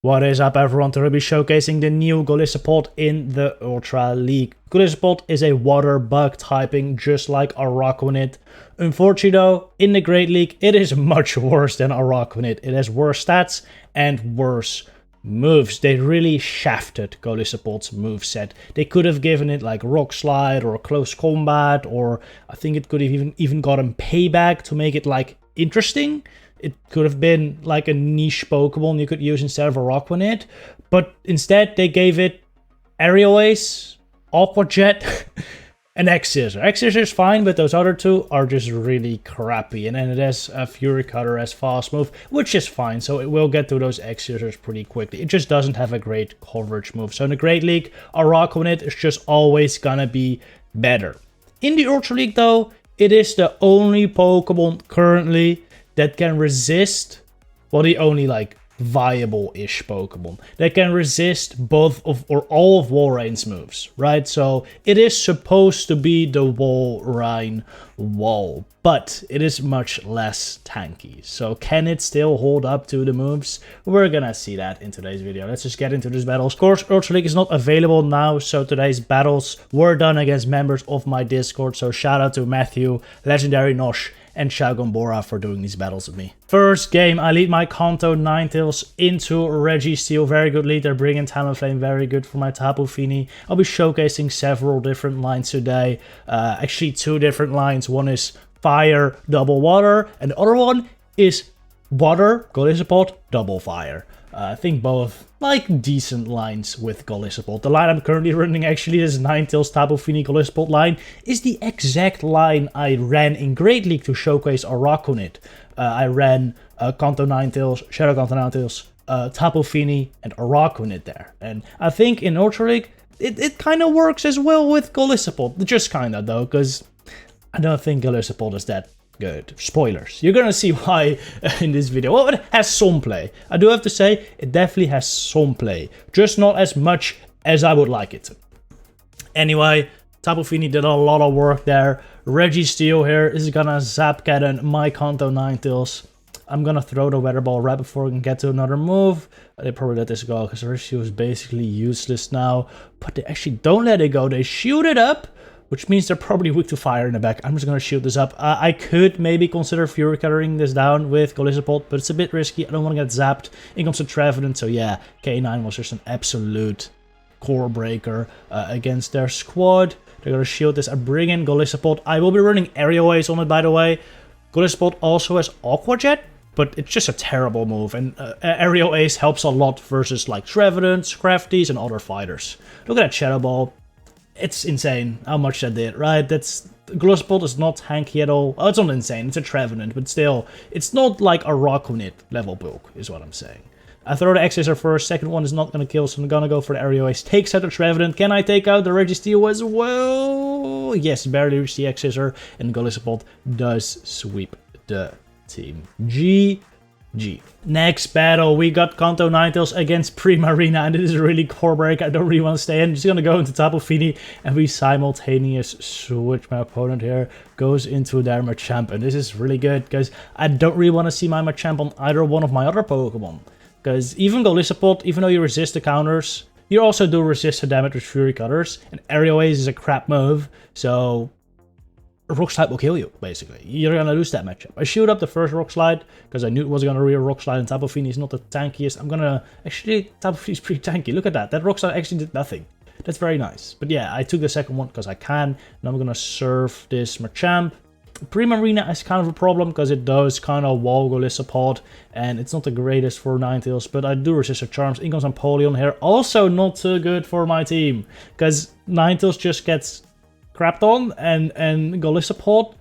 What is up everyone, today we'll be showcasing the new Golisopod in the Ultra League. Golisopod is a water bug typing just like Araquanid. Unfortunately though, in the Great League it is much worse than Araquanid. It has worse stats and worse moves. They really shafted Golisopod's moveset. They could have given it like Rock Slide or Close Combat, or I think it could have even gotten Payback to make it like interesting. It could have been like a niche Pokemon you could use instead of a Araquanid, but instead they gave it Aerial Ace, Aqua Jet, and X-Scissor. X-Scissor is fine, but those other two are just really crappy. And then it has a Fury Cutter as fast move, which is fine, so it will get to those X-Scissors pretty quickly. It just doesn't have a great coverage move. So in the Great League, Araquanid is just always gonna be better. In the Ultra League though, it is the only Pokemon currently that can resist, well, the only like viable-ish Pokemon that can resist both of or all of Walrein's moves, right? So it is supposed to be the Walrein wall, but it is much less tanky. So can it still hold up to the moves? We're gonna see that in today's video. Let's just get into these battles. Of course, Ultra League is not available now, so today's battles were done against members of my Discord. So shout out to Matthew, Legendary Nosh, and Shogun Bora for doing these battles with me. First game, I lead my Kanto Ninetales into Registeel. Very good lead. They're bringing Talonflame. Very good for my Tapu Fini. I'll be showcasing several different lines today. Actually, two different lines. One is Fire, Double Water, and the other one is Water, Golisopod, Double Fire. I think both like decent lines with Golisopod. The line I'm currently running, actually, this Ninetales Tapu Fini Golisopod line, is the exact line I ran in Great League to showcase Araquanid. I ran Kanto Ninetales, Shadow Kanto Ninetales, Tapu Fini, and Araquanid there. And I think in Ultra League, it kind of works as well with Golisopod. Just kind of though, because I don't think Golisopod is that good. Spoilers. You're gonna see why in this video. Well, it has some play. I do have to say, it definitely has some play. Just not as much as I would like it to. Anyway, Tapu Fini did a lot of work there. Registeel here is gonna Zap Cannon my Kanto Ninetales. I'm gonna throw the Weather Ball right before I can get to another move. They probably let this go because Registeel is basically useless now. But they actually don't let it go. They shoot it up, which means they're probably weak to fire in the back. I'm just going to shield this up. I could maybe consider Fury Cuttering this down with Golisopod, but it's a bit risky. I don't want to get zapped. In comes the Trevenant, so yeah, K9 was just an absolute core breaker against their squad. They're going to shield this. I bring in Golisopod. I will be running Aerial Ace on it, by the way. Golisopod also has Aqua Jet, but it's just a terrible move. And Aerial Ace helps a lot versus like Trevenants, Crafties, and other fighters. Look at that Shadow Ball. It's insane how much that did, right? Golisopod is not hanky at all. Oh, it's not insane, it's a Trevenant, but still, it's not like a Araquanid level bulk, is what I'm saying. I throw the X-Scissor first, second one is not gonna kill, so I'm gonna go for the Aerial Ace. Takes out the Trevenant. Can I take out the Registeel as well? Yes, barely reach the X-Scissor, and Golisopod does sweep the team. GG. Next battle, we got Kanto Ninetales against Primarina, and this is really core break. I don't really want to stay in. I'm just gonna go into Tapu Fini, and we simultaneous switch. My opponent here goes into their Machamp, and this is really good because I don't really want to see my Machamp on either one of my other Pokemon. Because even Golisopod, even though you resist the counters, you also do resist the damage with Fury Cutters, and Aerial Ace is a crap move, so Rock Slide will kill you, basically. You're gonna lose that matchup. I shoot up the first Rock Slide, because I knew it was gonna rear Rock Slide, and Tapu Fini is not the tankiest. I'm gonna... Actually, Tapu Fini is pretty tanky. Look at that. That Rock Slide actually did nothing. That's very nice. But yeah, I took the second one because I can, and I'm gonna serve this Machamp. Primarina is kind of a problem, because it does kind of wall Golisopod, and it's not the greatest for Ninetales, but I do resist her charms. In comes Empoleon here. Also not too good for my team, because Ninetales just gets crapped on, and Golisopod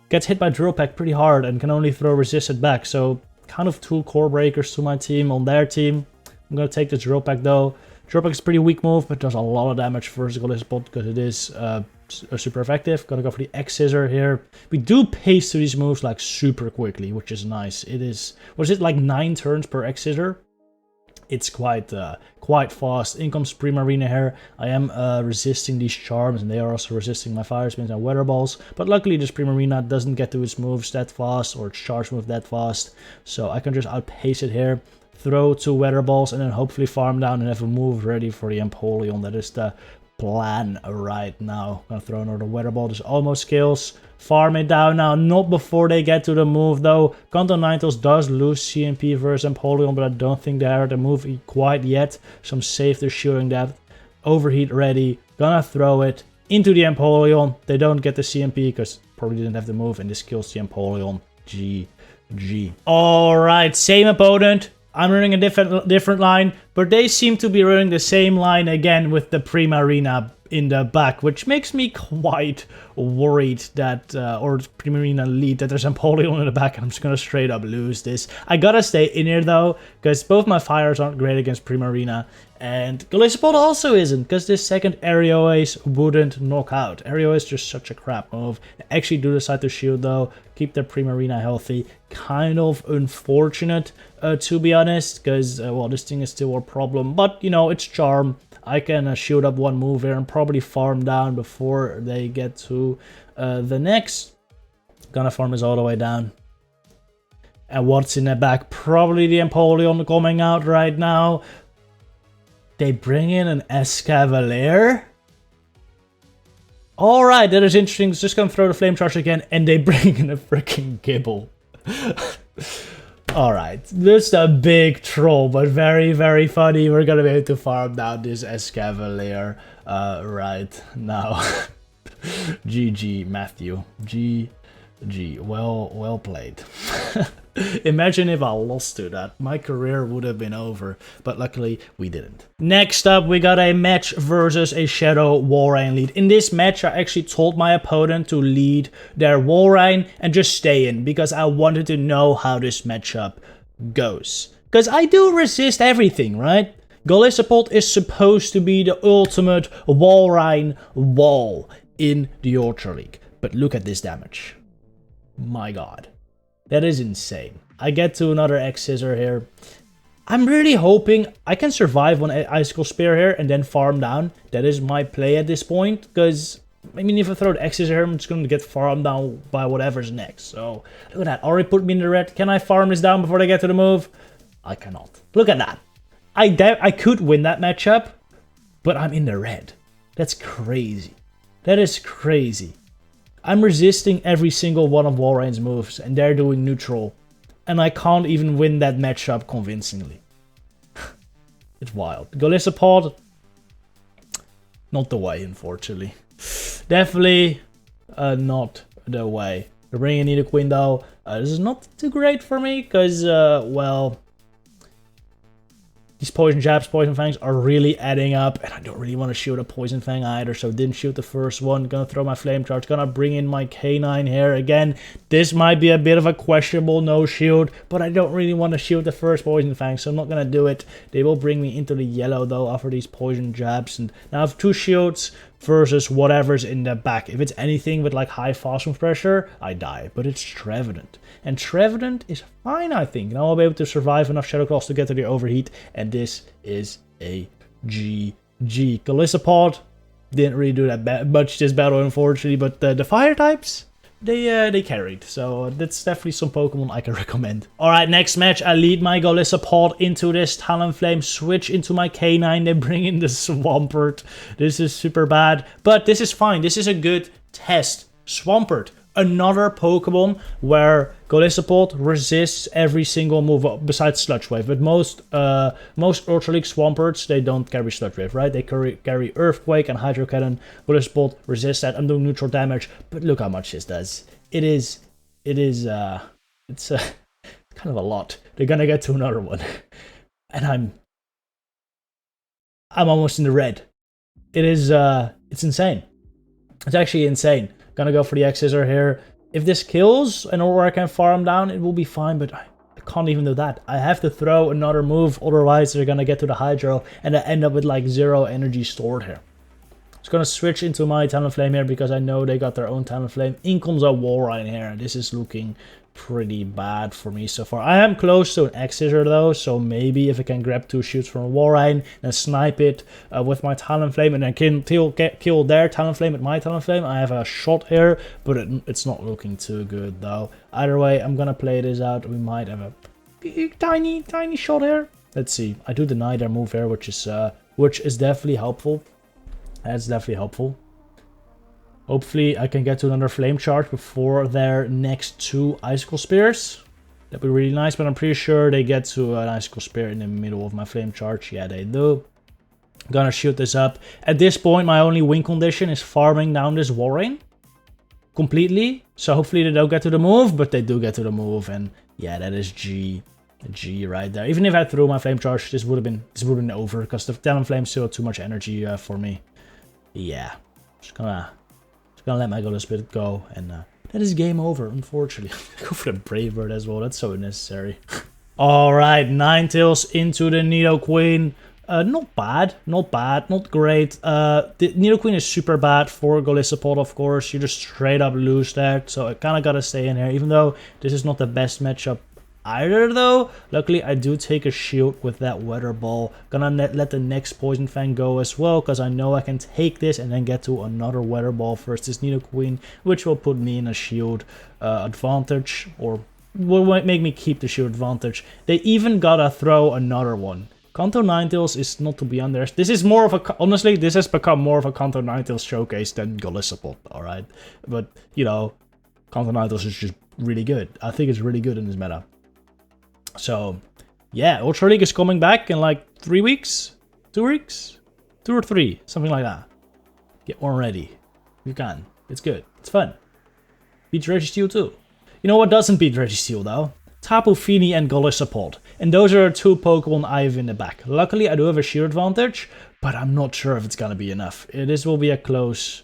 gets hit by Drill Peck pretty hard and can only throw resisted back. So kind of two core breakers to my team on their team. I'm gonna take the Drill Peck though. Drill Peck is a pretty weak move, but does a lot of damage versus Golisopod because it is super effective. Gonna go for the X-Scissor here. We do pace to these moves like super quickly, which is nice. It is, what is it, like 9 turns per X-Scissor? It's quite fast. In comes Primarina here. I am resisting these charms, and they are also resisting my Fire Spins and Weather Balls. But luckily this Primarina doesn't get to its moves that fast, or its charge move that fast. So I can just outpace it here. throw 2 Weather Balls, and then hopefully farm down and have a move ready for the Empoleon. That is the plan right now. Gonna throw another Weather Ball. This almost kills. Farm it down now. Not before they get to the move though. Kanto Ninetales does lose CMP versus Empoleon, but I don't think they are the move quite yet. So I'm safe to shooting that. Overheat ready. Gonna throw it into the Empoleon. They don't get the CMP because probably didn't have the move, and this kills the Empoleon. GG. Alright, same opponent. I'm running a different line, but they seem to be running the same line again with the Primarina in the back, which makes me quite worried that, or Primarina lead, that there's Empoleon in the back, and I'm just gonna straight up lose this. I gotta stay in here though, because both my fires aren't great against Primarina, and Golisopod also isn't, because this second Aerial Ace wouldn't knock out. Aerial Ace is just such a crap move. They actually do decide to shield though, keep their Primarina healthy. Kind of unfortunate, to be honest, because, well, this thing is still a problem, but, you know, it's Charm. I can shield up one move here and probably farm down before they get to the next. Gonna farm this all the way down. And what's in the back? Probably the Empoleon coming out right now. They bring in an Escavalier. Alright, that is interesting. Just gonna throw the Flame Charge again, and they bring in a freaking Gibble. Alright, just a big troll, but very, very funny. We're gonna be able to farm down this Escavalier right now. GG, Matthew. GG. Well played. Imagine if I lost to that. My career would have been over, but luckily we didn't. Next up, we got a match versus a Shadow Walrein lead. In this match, I actually told my opponent to lead their Walrein and just stay in, because I wanted to know how this matchup goes. Because I do resist everything, right? Golisopod is supposed to be the ultimate Walrein wall in the Ultra League. But look at this damage. My god. That is insane. I get to another X-Scissor here. I'm really hoping I can survive one Icicle Spear here and then farm down. That is my play at this point, because, I mean, if I throw the X-Scissor here, I'm just going to get farmed down by whatever's next. So, look at that. Already put me in the red. Can I farm this down before they get to the move? I cannot. Look at that. I could win that matchup, but I'm in the red. That's crazy. That is crazy. I'm resisting every single one of Walrein's moves, and they're doing neutral. And I can't even win that matchup convincingly. It's wild. Golisopod, not the way, unfortunately. Definitely not the way. They're bringing in Nidoqueen though. This is not too great for me, because, well, these Poison Jabs, Poison Fangs are really adding up, and I don't really want to shoot a Poison Fang either, so didn't shoot the first one. Gonna throw my Flame Charge, gonna bring in my K9 here again. This might be a bit of a questionable no shield, but I don't really want to shoot the first Poison Fang, so I'm not gonna do it. They will bring me into the yellow though after these Poison Jabs, and now I have 2 shields versus whatever's in the back. If it's anything with like high fast move pressure, I die, but it's Trevenant. And Trevenant is fine, I think. Now I'll be able to survive enough Shadow Claws to get to the overheat, and this is a GG. Golisopod didn't really do that much this battle, unfortunately, but the fire types, they carried. So that's definitely some Pokemon I can recommend. Alright, next match, I lead my Golisopod into this Talonflame, switch into my K9, they bring in the Swampert. This is super bad, but this is fine. This is a good test. Swampert, another Pokemon where Golisopod resists every single move besides Sludge Wave. But most Ultra League Swamperts, they don't carry Sludge Wave, right? They carry Earthquake and Hydro Cannon. Golisopod resists that. I'm doing neutral damage, but look how much this does. It's kind of a lot. They're gonna get to another one, and I'm almost in the red. It's insane. It's actually insane. Gonna go for the X-Scissor here. If this kills and or I can farm down, it will be fine, but I can't even do that. I have to throw another move, otherwise they're gonna get to the Hydro and I end up with like 0 energy stored here. Just gonna switch into my Talonflame here because I know they got their own Talonflame. In comes a Walrein here. This is looking pretty bad for me so far. I am close to an X-Scissor though, so maybe if I can grab 2 shoots from a Walrein and snipe it with my Talonflame and then kill their Talonflame with my Talonflame, I have a shot here, but it's not looking too good though. Either way, I'm gonna play this out. We might have a tiny shot here. Let's see. I do deny their move here, which is definitely helpful. That's definitely helpful. Hopefully I can get to another flame charge before their next 2 icicle spears. That'd be really nice, but I'm pretty sure they get to an icicle spear in the middle of my flame charge. Yeah, they do. I'm gonna shoot this up. At this point, my only win condition is farming down this Walrein completely. So hopefully they don't get to the move, but they do get to the move, and yeah, that is G right there. Even if I threw my flame charge, this would have been over because the Talonflame still had too much energy for me. Yeah, just gonna let my Golisopod go, and that is game over, unfortunately. Go for the Brave Bird as well, that's so unnecessary. Alright, Ninetales into the Nidoqueen. Not bad, not great. The Nidoqueen is super bad for Golisopod, of course. You just straight up lose that, so I kind of gotta stay in here, even though this is not the best matchup either, though. Luckily, I do take a shield with that Weather Ball. Gonna let the next Poison Fang go as well, because I know I can take this and then get to another Weather Ball first this Nidoqueen, which will put me in a shield advantage, or will make me keep the shield advantage. They even gotta throw another one. Kanto Ninetales is not to be underestimated. This is more of a, honestly, this has become more of a Kanto Ninetales showcase than Golisopod, alright? But, you know, Kanto Ninetales is just really good. I think it's really good in this meta. So, yeah, Ultra League is coming back in like 3 weeks? 2 weeks? 2 or 3, something like that. Get one ready. You can. It's good. It's fun. Beats Registeel too. You know what doesn't beat Registeel though? Tapu Fini and Golisopod. And those are 2 Pokemon I have in the back. Luckily, I do have a shield advantage, but I'm not sure if it's gonna be enough. This will be a close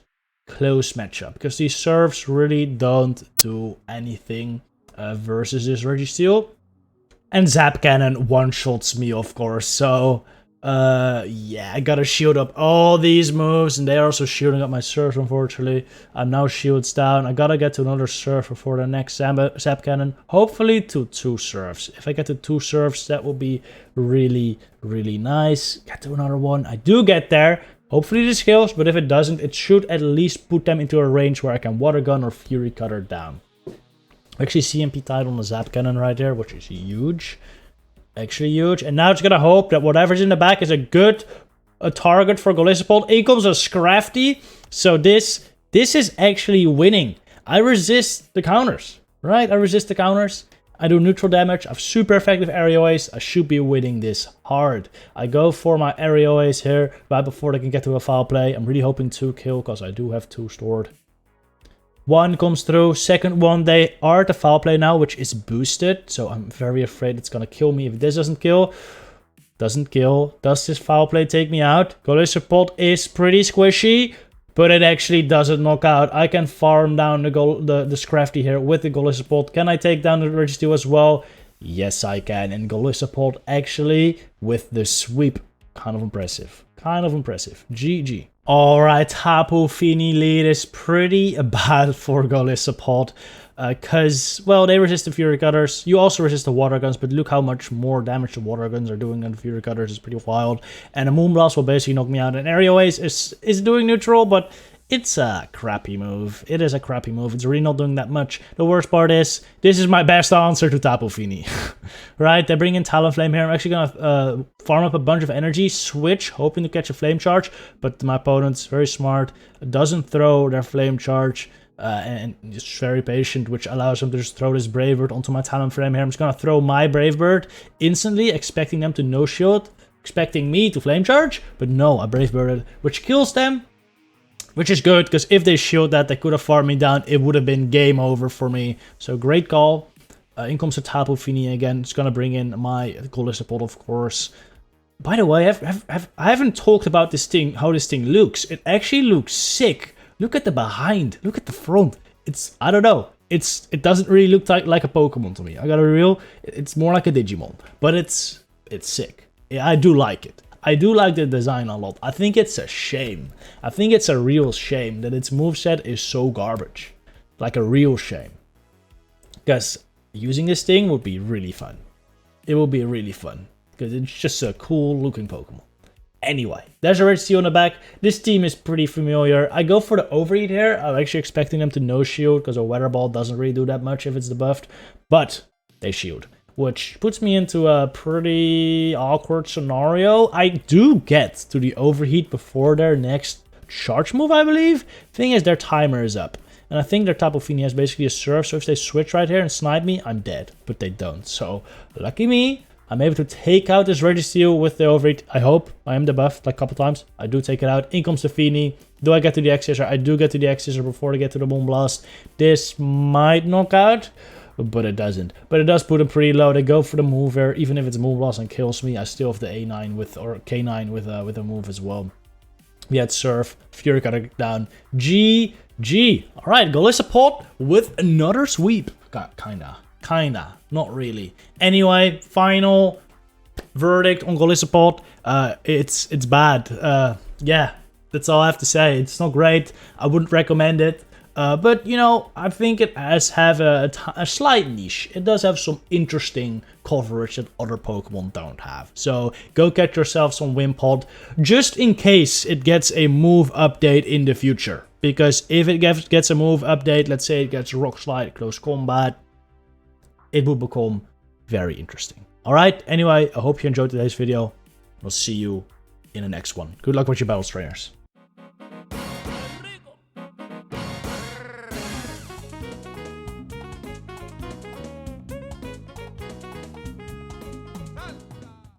matchup, because these serves really don't do anything versus this Registeel. And Zap Cannon one-shots me, of course, so yeah, I gotta shield up all these moves, and they're also shielding up my surf, unfortunately. I'm now shields down. I gotta get to another surf before the next Zap Cannon, hopefully to 2 surfs. If I get to 2 surfs, that will be really, really nice. Get to another one. I do get there. Hopefully this kills, but if it doesn't, it should at least put them into a range where I can Water Gun or Fury Cutter down. Actually, CMP tied on the Zap Cannon right there, which is huge. Actually huge. And now it's gonna hope that whatever's in the back is a good target for Golisopod. In comes a Scrafty. So this is actually winning. I resist the counters, right? I resist the counters. I do neutral damage. I have super effective aerial ace. I should be winning this hard. I go for my aerial ace here right before they can get to a foul play. I'm really hoping 2 kill because I do have 2 stored. 1 comes through, second one, they are at the foul play now, which is boosted. So I'm very afraid it's gonna kill me if this doesn't kill. Doesn't kill. Does this foul play take me out? Golisopod is pretty squishy, but it actually doesn't knock out. I can farm down the Scrafty here with the Golisopod. Can I take down the Registeel as well? Yes, I can. And Golisopod actually, with the sweep, kind of impressive. Kind of impressive. GG. Alright, Tapu Fini lead is pretty bad for Golisopod. Because, well, they resist the Fury Cutters. You also resist the Water Guns, but look how much more damage the Water Guns are doing than the Fury Cutters. It's pretty wild. And a Moonblast will basically knock me out. And Aerial Ace is doing neutral, but it's a crappy move. It is a crappy move. It's really not doing that much. The worst part is, this is my best answer to Tapu Fini. Right? They bring in Talonflame here. I'm actually gonna farm up a bunch of energy, switch, hoping to catch a Flame Charge. But my opponent's very smart, doesn't throw their Flame Charge. And just very patient, which allows him to just throw this Brave Bird onto my Talonflame here. I'm just gonna throw my Brave Bird instantly, expecting them to no shield, expecting me to Flame Charge. But no, I Brave Birded, which kills them. Which is good, because if they shield that, they could have farmed me down. It would have been game over for me. So great call. In comes the Tapu Fini again. It's going to bring in my Golisopod, of course. By the way, I haven't talked about this thing, how this thing looks. It actually looks sick. Look at the behind. Look at the front. It's, I don't know. It doesn't really look like a Pokemon to me. I gotta be real. It's more like a Digimon. But it's sick. Yeah, I do like it. I do like the design a lot. I think it's a shame. I think it's a real shame that its moveset is so garbage. Like a real shame. Because using this thing would be really fun. It will be really fun. Because it's just a cool looking Pokemon. Anyway, there's a Registeel on the back. This team is pretty familiar. I go for the Overheat here. I'm actually expecting them to no shield because a Weather Ball doesn't really do that much if it's debuffed. But they shield. which puts me into a pretty awkward scenario. I do get to the overheat before their next charge move, I believe. Thing is, their timer is up. And I think their Tapu Fini has basically a surf, so if they switch right here and snipe me, I'm dead. But they don't, so lucky me. I'm able to take out this Registeel with the overheat. I hope. I am debuffed like a couple times. I do take it out. In comes the Fini. Do I get to the X-Scissor? I do get to the X-Scissor before I get to the Moonblast. This might knock out, but it doesn't. But it does put them pretty low. They go for the move here. Even if it's Moonblast and kills me, I still have the A9 with, or K9 with a move as well. We had Surf. Fury Cutter down. GG. Alright, Golisopod with another sweep. Kinda. Not really. Anyway, final verdict on Golisopod. It's bad. Yeah, that's all I have to say. It's not great. I wouldn't recommend it. But, you know, I think it has a slight niche. It does have some interesting coverage that other Pokemon don't have. So go get yourself some Wimpod, just in case it gets a move update in the future. Because if it gets a move update, let's say it gets Rock Slide, Close Combat, it will become very interesting. Alright, anyway, I hope you enjoyed today's video. We'll see you in the next one. Good luck with your battles, trainers.